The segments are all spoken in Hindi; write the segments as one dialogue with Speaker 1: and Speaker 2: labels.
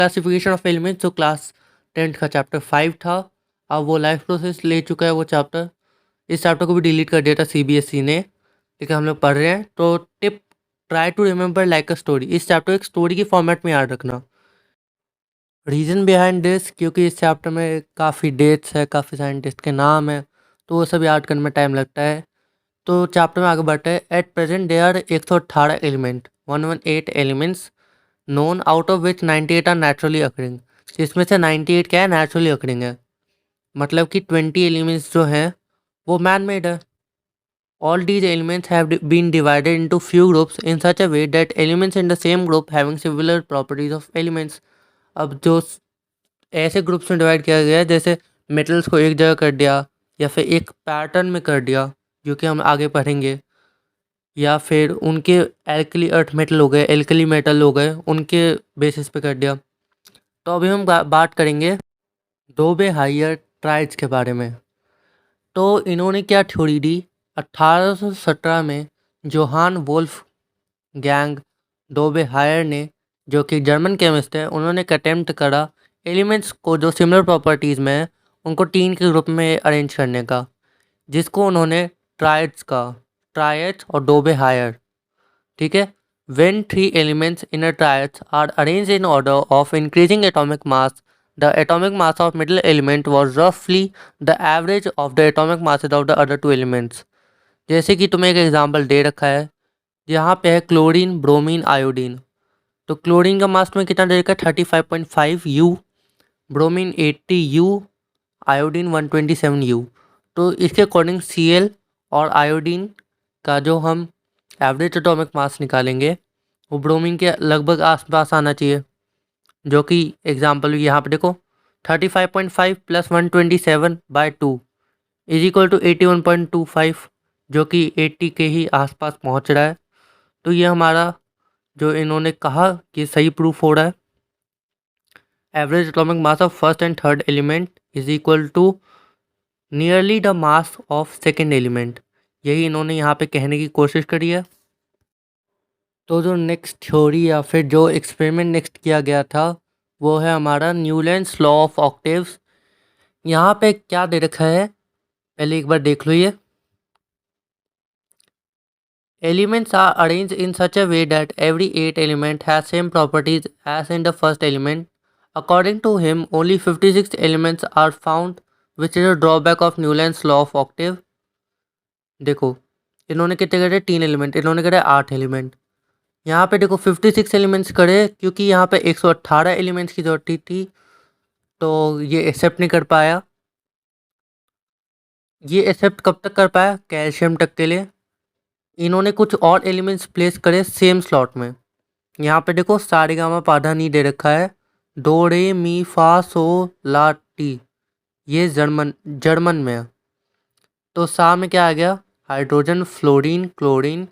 Speaker 1: क्लासिफिकेशन ऑफ एलिमेंट्स जो क्लास 10th का चैप्टर 5 था, अब वो लाइफ प्रोसेस ले चुका है वो चैप्टर। इस चैप्टर को भी डिलीट कर दिया था सीबीएसई ने, लेकिन हम लोग पढ़ रहे हैं। तो tip, try to remember like a story. इस चैप्टर एक स्टोरी की फॉर्मेट में याद रखना। रीज़न बिहाइंड दिस, क्योंकि इस चैप्टर में काफ़ी डेट्स है, काफ़ी साइंटिस्ट के नाम है, तो वो सब याद करने में टाइम लगता है। तो चैप्टर में आगे बढ़ते हैं। At present they are 118 element, 118 elements known, out of which 98 are naturally occurring. जिसमें से 98 क्या है, नेचुरली अकरिंग है। मतलब कि 20 एलिमेंट्स जो हैं वो मैन मेड है। All these elements have been divided into few groups in such a way that elements in the same group having similar properties of elements। अब जो ऐसे ग्रुप्स में डिवाइड किया गया है, जैसे मेटल्स को एक जगह कर दिया, या फिर एक पैटर्न में कर दिया, जो कि हम आगे पढ़ेंगे, या फिर उनके एल्कली अर्थ मेटल हो गए, एल्कली मेटल हो गए, उनके बेसिस पे कर दिया। तो अभी हम बात करेंगे डोबे हायर ट्राइड्स के बारे में। तो इन्होंने क्या थ्योरी दी, 1817 में जोहान वोल्फ गैंग डोबे हायर ने, जो कि जर्मन केमिस्ट है, उन्होंने एक अटेम्प्ट करा एलिमेंट्स को जो सिमिलर प्रॉपर्टीज़ में है उनको 3 के ग्रुप में अरेंज करने का, जिसको उन्होंने ट्राइड्स का, ट्राइड्स और डोबे हायर। ठीक है। When 3 elements in a triad are arranged in order of increasing atomic mass, the atomic mass of middle element was roughly the average of the atomic masses of the other 2 elements। जैसे कि तुम्हें एक एग्जांपल दे रखा है, यहाँ पे है क्लोरीन, ब्रोमीन, आयोडीन। तो क्लोरीन का मास में कितना दे रखा है, 35.5 U, bromine 80 U, iodine 127 U। तो इसके अकॉर्डिंग Cl और आयोडीन का जो हम एवरेज एटॉमिक मास निकालेंगे वो ब्रोमीन के लगभग आसपास आना चाहिए, जो कि एग्जांपल यहाँ पे देखो 35.5 प्लस 127/2 इज इक्वल टू 81.25, जो कि 80 के ही आसपास पहुँच रहा है। तो ये हमारा जो इन्होंने कहा कि सही प्रूफ हो रहा है। Average atomic mass of first and third element is equal to nearly the mass of second element, यही इन्होंने यहाँ पे कहने की कोशिश करी है। तो जो नेक्स्ट थ्योरी या फिर जो एक्सपेरिमेंट नेक्स्ट किया गया था वो है हमारा न्यूलैंड्स लॉ ऑफ ऑक्टेव्स। यहाँ पे क्या दे रखा है, पहले एक बार देख लो। ये elements are arranged in such a way that every 8 element has same properties as in the first element. According to him only 56 elements are found, which is a drawback of Newlands law of octave. देखो इन्होंने कितने करे, 3 एलिमेंट, इन्होंने करे 8 एलिमेंट। यहाँ पे देखो 56 एलिमेंट्स करे, क्योंकि यहाँ पे 118 एलिमेंट्स की जरूरत थी, तो ये एक्सेप्ट नहीं कर पाया। ये एक्सेप्ट कब तक कर पाया, कैल्शियम तक के लिए। इन्होंने कुछ और एलिमेंट्स प्लेस करे सेम स्लॉट में। यहाँ पे देखो सारेगामा पाधा नी दे रखा है, डो रे मी फा सो ला टी, ये जर्मन में है। तो सा में क्या आ गया, हाइड्रोजन, फ्लोरीन, क्लोरीन,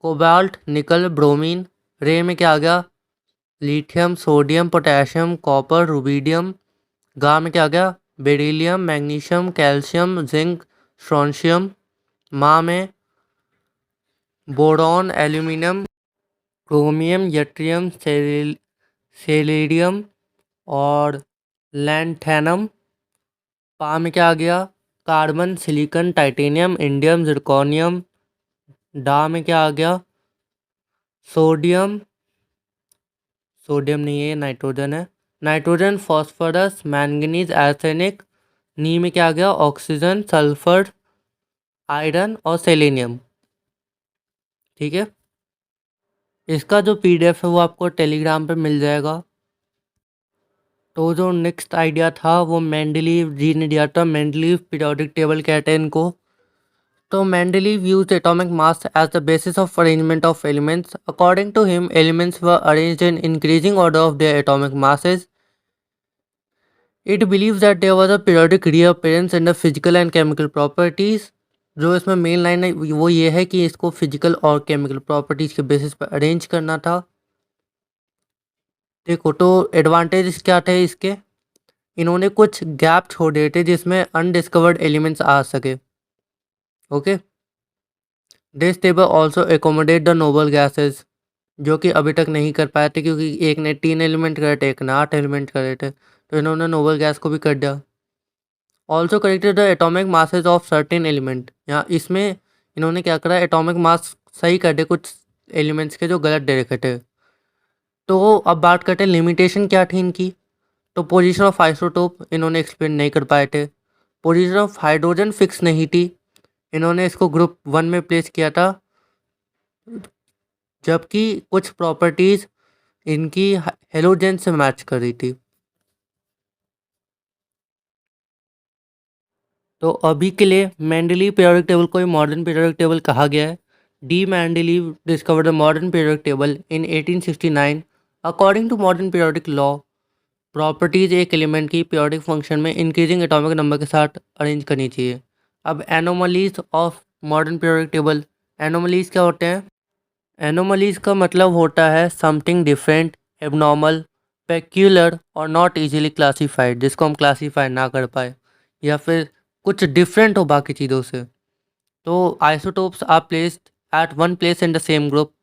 Speaker 1: कोबाल्ट, निकल, ब्रोमीन। रे में क्या आ गया, lithium, sodium, potassium, copper, rubidium. गा में क्या आ गया, beryllium, magnesium, calcium, zinc, strontium. मा में बोरॉन, एल्यूमिनियम, क्रोमियम, यट्रियम, सेलेरियम और लैंथैनम। पा में क्या आ गया, carbon, silicon, titanium, indium, zirconium. डा में क्या आ गया, सोडियम, सोडियम नहीं है, नाइट्रोजन है, नाइट्रोजन, फॉस्फोरस, मैंगनीज, आर्सेनिक। नी में क्या आ गया, ऑक्सीजन, सल्फर, आयरन और सेलेनियम। ठीक है। इसका जो पीडीएफ है वो आपको टेलीग्राम पे मिल जाएगा। तो जो नेक्स्ट आइडिया था वो मेंडलीव जी ने दिया था, मेंडलीव पीरियोडिक टेबल कहते हैं इनको। तो Mendeleev used atomic mass as the basis of arrangement of elements. According to him elements were arranged in increasing order of their atomic masses. It believes that there was a periodic reappearance in the physical and chemical properties। जो इसमें मेन लाइन है वो ये है कि इसको फिजिकल और केमिकल प्रॉपर्टीज के बेसिस पर अरेंज करना था। देखो तो एडवांटेज क्या थे इसके, इन्होंने कुछ गैप छोड़ दिए थे जिसमें अनडिस्कवर्ड एलिमेंट्स आ सके। Okay, this table also accommodate the noble gases. जो कि अभी तक नहीं कर पाए थे, क्योंकि एक ने 3 एलिमेंट करे थे, एक ने 8 एलिमेंट करे थे, तो इन्होंने नोबल गैस को भी कर दिया। Also corrected the atomic masses of certain element. यहाँ इसमें इन्होंने क्या करा, एटॉमिक मास सही कर दे कुछ एलिमेंट्स के जो गलत दे रखे थे। तो अब बात करते हैं लिमिटेशन क्या थी इनकी। तो पोजीशन ऑफ आइसोटोप इन्होंने एक्सप्लेन नहीं कर पाए थे। पोजीशन ऑफ हाइड्रोजन फिक्स नहीं थी, इन्होंने इसको ग्रुप 1 में प्लेस किया था, जबकि कुछ प्रॉपर्टीज इनकी हेलोजन से मैच कर रही थी। तो अभी के लिए मेंडलीव पीरियोडिक टेबल को मॉडर्न पीरियोडिक टेबल कहा गया है। D Mendeleev discovered the modern periodic table in 1869। According to modern periodic law, properties एक एलिमेंट की पीरियोडिक फंक्शन में इंक्रीजिंग एटॉमिक नंबर के साथ अरेंज करनी चाहिए। अब anomalies of modern periodic table. Anomalies क्या होते हैं? एनोमलीज का मतलब होता है समथिंग डिफरेंट, एबनॉर्मल, पेक्यूलर और नॉट इजीली क्लासीफाइड, जिसको हम क्लासीफाई ना कर पाए या फिर कुछ डिफरेंट हो बाकी चीज़ों से। तो isotopes are placed at one place in the same group.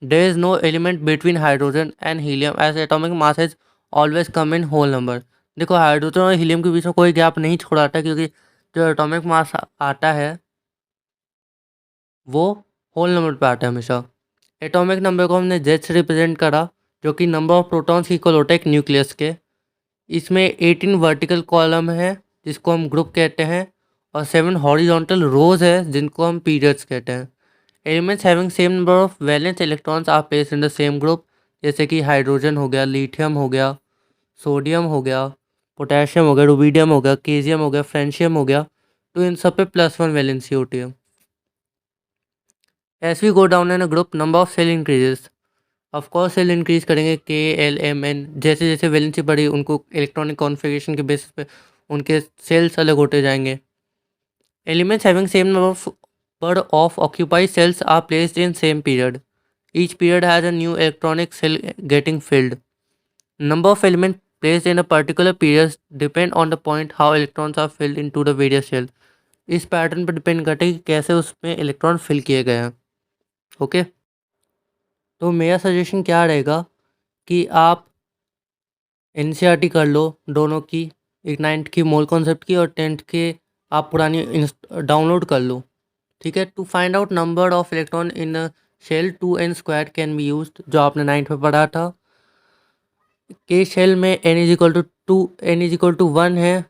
Speaker 1: There is no element between hydrogen and helium as atomic masses always come in whole number. देखो, हाइड्रोजन और हीलियम के बीच में कोई गैप नहीं छोड़ा था, क्योंकि जो एटॉमिक मास आता है वो होल नंबर पे आता है हमेशा। एटॉमिक नंबर को हमने जेड से रिप्रेजेंट करा, जो कि नंबर ऑफ प्रोटॉन्स इक्वल होता है एक न्यूक्लियस के। इसमें 18 वर्टिकल कॉलम है जिसको हम ग्रुप कहते हैं, और 7 हॉरिजॉन्टल रोज है जिनको हम पीरियड्स कहते हैं। Elements having same number of valence electrons are placed in the same group, जैसे कि हाइड्रोजन हो गया, लिथियम हो गया, सोडियम हो गया, पोटेशियम हो गया, रुबीडियम हो गया, केजियम हो गया, फ्रेंशियम हो गया। तो इन सब पे +1 वैलेंसी होती है। As we go down in a group, number of shell increases. Of course shell increase करेंगे, K, L, M, N, जैसे जैसे वैलेंसी बढ़ी उनको इलेक्ट्रॉनिक कॉन्फ़िगरेशन के बेसिस पे उनके सेल्स अलग होते जाएंगे। Elements having same number of occupied shells are placed in same period. Each period has a new electronic shell getting filled. Number of elements placed in a particular period depend on the point how electrons are filled into the various cell. इस पैटर्न पर डिपेंड करता है कि कैसे उसमें इलेक्ट्रॉन फिल किए गए हैं। ओके, तो मेरा सजेशन क्या रहेगा कि आप एनसीईआरटी कर लो दोनों की, एक 9th की मोल कॉन्सेप्ट की और 10th के आप पुरानी डाउनलोड कर लो। ठीक है, to find out number of electron in shell 2n² can be used, जो आपने 9th में पढ़ा था। के शेल में n=1 है,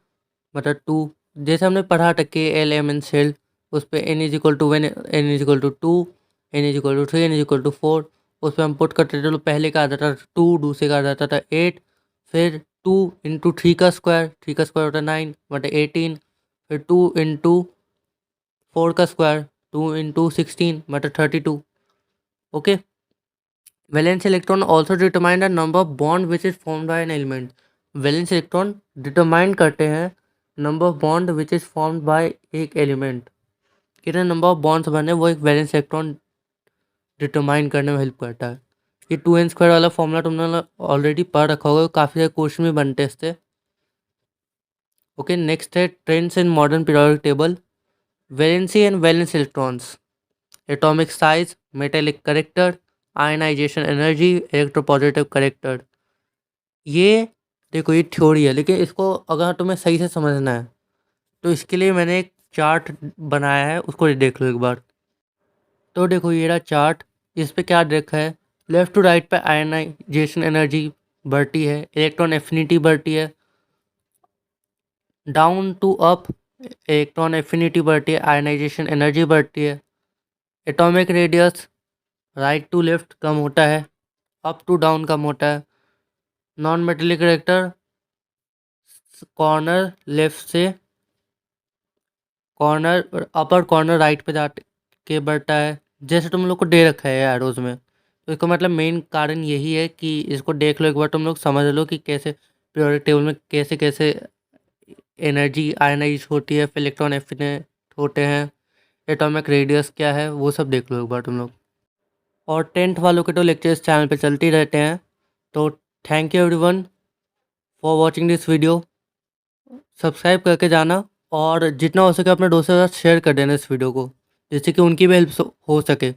Speaker 1: मतलब 2, जैसे हमने पढ़ा था K, L, M, N shell, उस पर n=1, n=2, n=3, n=4, उस पर हम पुट करते थे। तो पहले का आता था 2, दूसरे का आता था 8, फिर 2 इंटू 3 का स्क्वायर, 3 का स्क्वायर होता है 9 बटे 18, फिर 2 इंटू 4 का स्क्वायर, 2 इंटू 16 बटे 32। Okay, valence electron also determine the number of bond which is formed by an element. Valence electron determine करते हैं number of bond which is formed by एक एलिमेंट। कितने नंबर ऑफ बॉन्ड्स बने वो एक वैलेंस इलेक्ट्रॉन डिटरमाइन करने में हेल्प करता है। ये 2n² वाला फॉर्मूला तुमने ऑलरेडी पढ़ रखा होगा, काफ़ी सारे क्वेश्चन भी बनते हैं इससे। ओके, नेक्स्ट है trends in modern periodic table. Valency and valence electrons, atomic size, metallic character, ionization energy, electropositive character. ये देखो, ये थ्योरी है, लेकिन इसको अगर तुम्हें सही से समझना है तो इसके लिए मैंने एक चार्ट बनाया है, उसको देख लो एक बार। तो देखो, ये रहा चार्ट, इस पे क्या देखा है, लेफ्ट टू राइट पे आयनाइजेशन एनर्जी बढ़ती है, इलेक्ट्रॉन एफिनिटी बढ़ती है, down to up electron affinity बढ़ती है, आयनाइजेशन एनर्जी बढ़ती है, atomic radius right to left कम होता है, अप टू डाउन कम होता है, non metallic character corner left से कॉर्नर अपर कॉर्नर राइट पे जाके के बढ़ता है, जैसे तुम लोग को दे रखा है एरोज में। तो इसका मतलब मेन कारण यही है कि इसको देख लो एक बार, तुम लोग समझ लो कि कैसे पीरियोडिक टेबल में कैसे कैसे एनर्जी आयनाइज होती है, फिर इलेक्ट्रॉन एफिनेट होते हैं, एटॉमिक रेडियस क्या है, वो सब देख लो एक बार तुम लोग। और 10th वालों के तो लेक्चर्स चैनल पे चलते ही रहते हैं। तो thank you everyone for watching this video. Subscribe करके जाना, और जितना हो सके अपने दोस्तों के साथ शेयर कर देना इस वीडियो को, जिससे कि उनकी भी हेल्प हो सके।